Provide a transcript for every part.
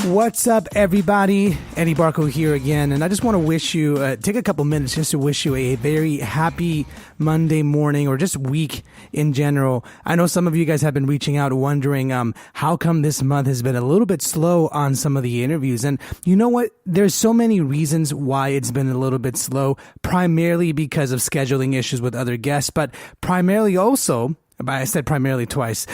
What's up, everybody? Eddie Barco here again, and I just want to wish you, take a couple minutes just to wish you a very happy Monday morning, or just week in general. I know some of you guys have been reaching out wondering how come this month has been a little bit slow on some of the interviews. And you know what? There's so many reasons why it's been a little bit slow, primarily because of scheduling issues with other guests, but primarily also, I said primarily twice,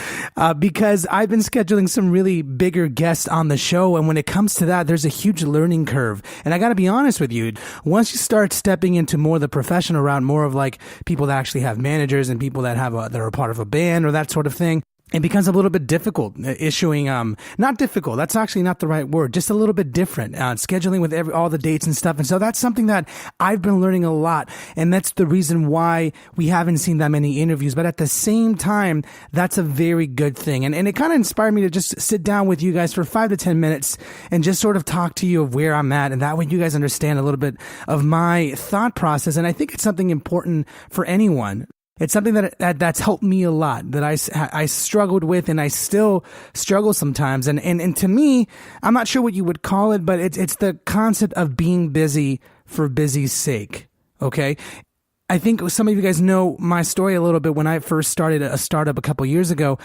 because I've been scheduling some really bigger guests on the show. And when it comes to that, there's a huge learning curve. And I got to be honest with you, once you start stepping into more of the professional route, more of like people that actually have managers and people that that are a part of a band or that sort of thing, it becomes a little bit difficult issuing, not difficult, that's actually not the right word, just a little bit different, scheduling with all the dates and stuff. And so that's something that I've been learning a lot. And that's the reason why we haven't seen that many interviews. But at the same time, that's a very good thing. And it kind of inspired me to just sit down with you guys for 5 to 10 minutes and just sort of talk to you of where I'm at. And that way you guys understand a little bit of my thought process. And I think it's something important for anyone. It's something that's helped me a lot, that I struggled with, and I still struggle sometimes. And to me, I'm not sure what you would call it, but it's the concept of being busy for busy's sake. Okay. I think some of you guys know my story a little bit. When I first started a startup a couple years ago,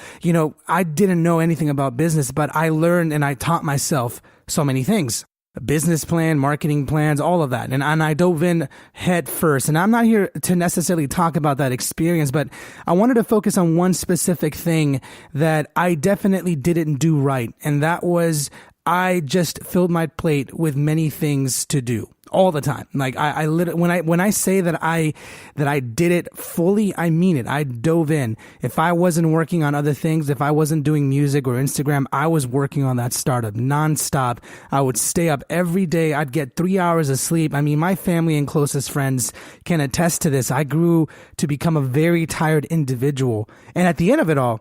I didn't know anything about business, but I learned and I taught myself so many things. A business plan, marketing plans, all of that. And I dove in head first. And I'm not here to necessarily talk about that experience, but I wanted to focus on one specific thing that I definitely didn't do right. And that was I just filled my plate with many things to do. All the time. Like I literally, when I say that I did it fully, I mean it. I dove in. If I wasn't working on other things, if I wasn't doing music or Instagram, I was working on that startup nonstop. I would stay up every day. I'd get 3 hours of sleep. I mean, my family and closest friends can attest to this. I grew to become a very tired individual. And at the end of it all,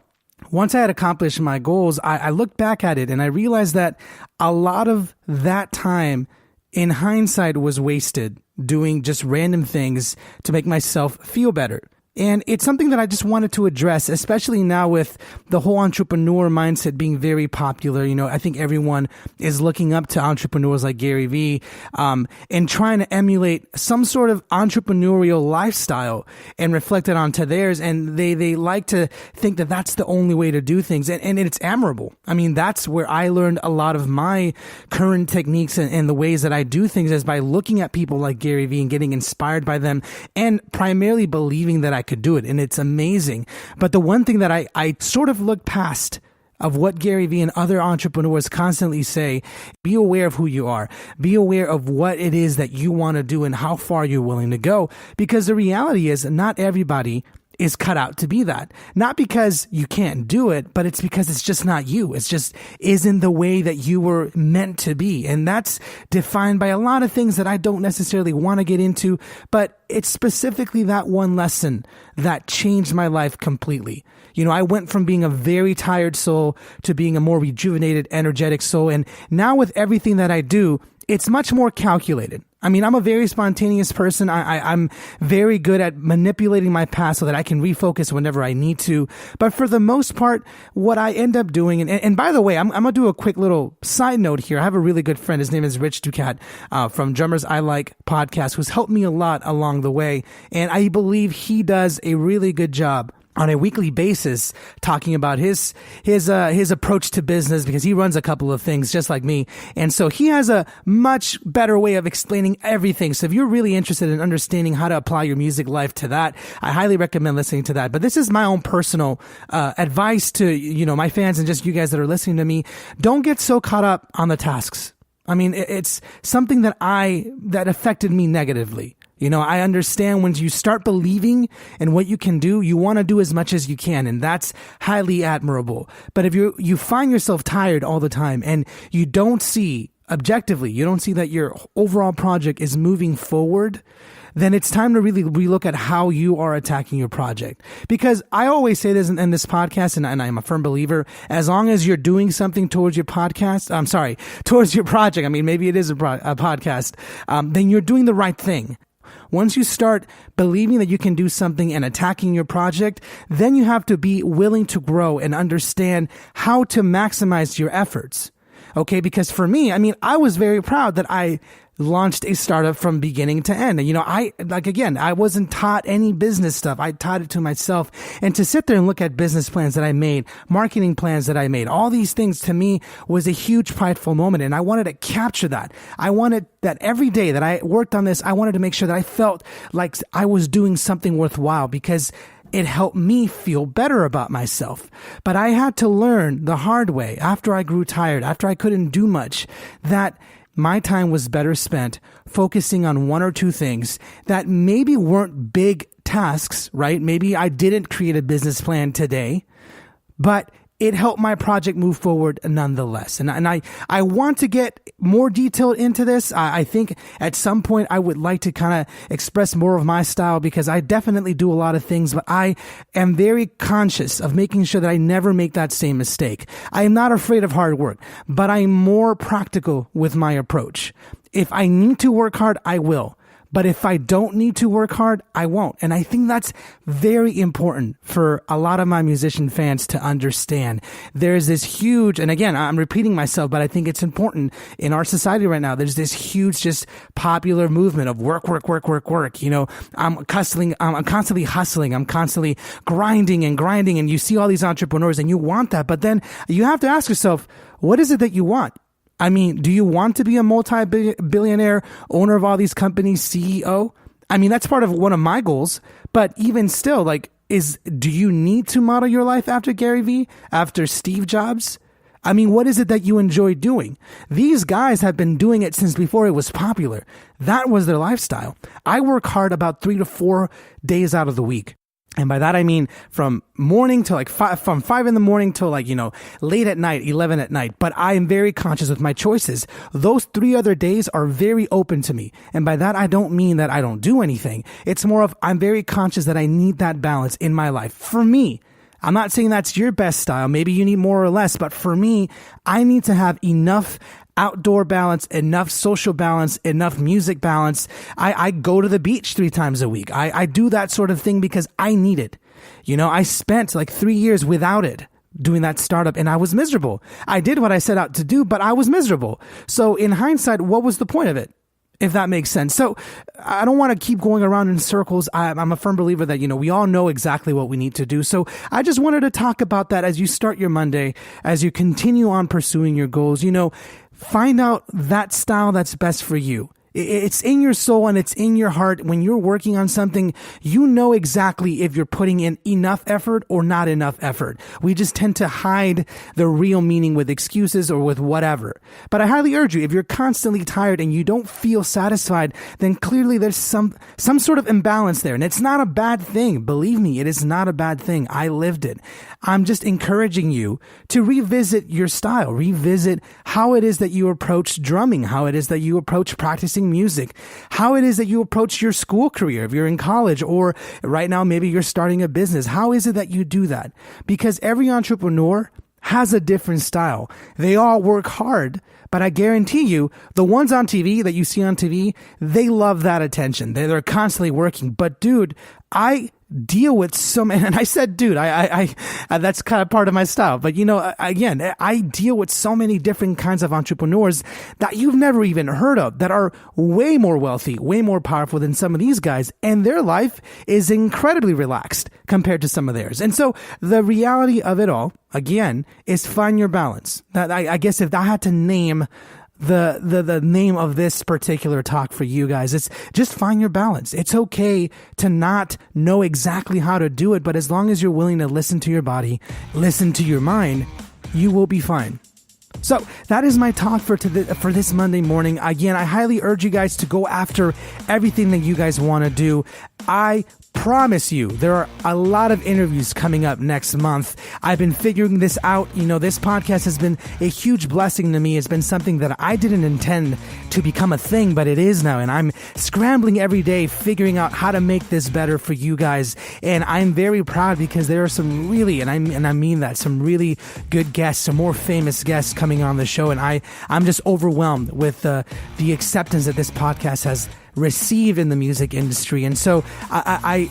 once I had accomplished my goals, I looked back at it and I realized that a lot of that time in hindsight was wasted doing just random things to make myself feel better. And it's something that I just wanted to address, especially now with the whole entrepreneur mindset being very popular. I think everyone is looking up to entrepreneurs like Gary Vee, and trying to emulate some sort of entrepreneurial lifestyle and reflect it onto theirs. And they like to think that that's the only way to do things. And it's admirable. I mean, that's where I learned a lot of my current techniques and the ways that I do things, is by looking at people like Gary Vee and getting inspired by them, and primarily believing that I could do it. And it's amazing. But the one thing that I sort of looked past of what Gary Vee and other entrepreneurs constantly say, be aware of who you are. Be aware of what it is that you want to do and how far you're willing to go. Because the reality is, not everybody is cut out to be that. Not because you can't do it, but it's because it's just not you. It's just isn't the way that you were meant to be. And that's defined by a lot of things that I don't necessarily want to get into, but it's specifically that one lesson that changed my life completely. I went from being a very tired soul to being a more rejuvenated, energetic soul. And now with everything that I do, it's much more calculated. I mean, I'm a very spontaneous person. I'm very good at manipulating my past so that I can refocus whenever I need to. But for the most part, what I end up doing, and by the way, I'm going to do a quick little side note here. I have a really good friend. His name is Rich Ducat, from Drummers I Like podcast, who's helped me a lot along the way. And I believe he does a really good job on a weekly basis talking about his approach to business, because he runs a couple of things just like me. And so he has a much better way of explaining everything. So if you're really interested in understanding how to apply your music life to that, I highly recommend listening to that. But this is my own personal advice to, my fans and just you guys that are listening to me. Don't get so caught up on the tasks. I mean, it's something that affected me negatively. I understand when you start believing in what you can do, you want to do as much as you can, and that's highly admirable. But if you find yourself tired all the time and you don't see objectively, you don't see that your overall project is moving forward, then it's time to really relook at how you are attacking your project. Because I always say this in this podcast, and I'm a firm believer, as long as you're doing something towards your towards your project, I mean, maybe it is a podcast, then you're doing the right thing. Once you start believing that you can do something and attacking your project, then you have to be willing to grow and understand how to maximize your efforts. Okay. Because for me, I mean, I was very proud that I launched a startup from beginning to end. And, you know, I wasn't taught any business stuff. I taught it to myself. And to sit there and look at business plans that I made, marketing plans that I made, all these things to me was a huge prideful moment. And I wanted to capture that. I wanted that every day that I worked on this, I wanted to make sure that I felt like I was doing something worthwhile, because it helped me feel better about myself. But I had to learn the hard way after I grew tired, after I couldn't do much, that my time was better spent focusing on one or two things that maybe weren't big tasks, right? Maybe I didn't create a business plan today, but it helped my project move forward nonetheless. And I want to get more detailed into this. I think at some point I would like to kind of express more of my style, because I definitely do a lot of things, but I am very conscious of making sure that I never make that same mistake. I am not afraid of hard work, but I'm more practical with my approach. If I need to work hard, I will. But if I don't need to work hard, I won't. And I think that's very important for a lot of my musician fans to understand. There's this huge, and again, I'm repeating myself, but I think it's important in our society right now. There's this huge, just popular movement of work. You know, I'm constantly hustling. I'm constantly grinding. And you see all these entrepreneurs and you want that. But then you have to ask yourself, what is it that you want? I mean, do you want to be a multi-billionaire owner of all these companies, CEO? I mean, that's part of one of my goals. But even still, do you need to model your life after Gary Vee, after Steve Jobs? I mean, what is it that you enjoy doing? These guys have been doing it since before it was popular. That was their lifestyle. I work hard about 3 to 4 days out of the week. And by that, I mean from morning to from 5 in the morning till late at night, 11 at night. But I am very conscious with my choices. Those 3 other days are very open to me. And by that, I don't mean that I don't do anything. It's more of I'm very conscious that I need that balance in my life. For me, I'm not saying that's your best style. Maybe you need more or less. But for me, I need to have enough outdoor balance, enough social balance, enough music balance. I go to the beach 3 times a week. I do that sort of thing because I need it. You know, I spent 3 years without it doing that startup and I was miserable. I did what I set out to do, but I was miserable. So in hindsight, what was the point of it? If that makes sense. So I don't want to keep going around in circles. I'm a firm believer that, we all know exactly what we need to do. So I just wanted to talk about that as you start your Monday, as you continue on pursuing your goals. Find out that style that's best for you. It's in your soul and it's in your heart. When you're working on something, you know exactly if you're putting in enough effort or not enough effort. We just tend to hide the real meaning with excuses or with whatever. But I highly urge you, if you're constantly tired and you don't feel satisfied, then clearly there's some sort of imbalance there. And it's not a bad thing. Believe me, it is not a bad thing. I lived it. I'm just encouraging you to revisit your style, revisit how it is that you approach drumming, how it is that you approach practicing music, how it is that you approach your school career if you're in college, or right now maybe you're starting a business. How is it that you do that? Because every entrepreneur has a different style. They all work hard, but I guarantee you, the ones on TV that you see on TV, they love that attention. They're constantly working. But dude, I deal with so many, and I said, dude, I that's kind of part of my style. But again, I deal with so many different kinds of entrepreneurs that you've never even heard of, that are way more wealthy, way more powerful than some of these guys. And their life is incredibly relaxed compared to some of theirs. And so the reality of it all, again, is find your balance. That I guess if I had to name the name of this particular talk for you guys, it's just find your balance. It's okay to not know exactly how to do it, but as long as you're willing to listen to your body, listen to your mind, you will be fine. So that is my talk for this Monday morning. Again, I highly urge you guys to go after everything that you guys want to do. I promise you, there are a lot of interviews coming up next month. I've been figuring this out. This podcast has been a huge blessing to me. It's been something that I didn't intend to become a thing, but it is now. And I'm scrambling every day, figuring out how to make this better for you guys. And I'm very proud because there are some really, and I mean that, some really good guests, some more famous guests coming on the show. And I'm just overwhelmed with the acceptance that this podcast has received in the music industry. And so I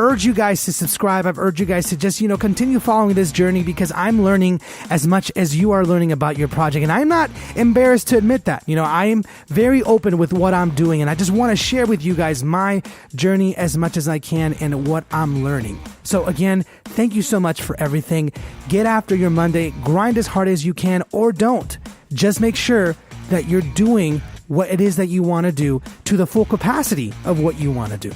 urged you guys to subscribe. I've urged you guys to just, continue following this journey because I'm learning as much as you are learning about your project. And I'm not embarrassed to admit that. I am very open with what I'm doing, and I just want to share with you guys my journey as much as I can and what I'm learning. So again, thank you so much for everything. Get after your Monday, grind as hard as you can, or don't. Just make sure that you're doing what it is that you want to do to the full capacity of what you want to do.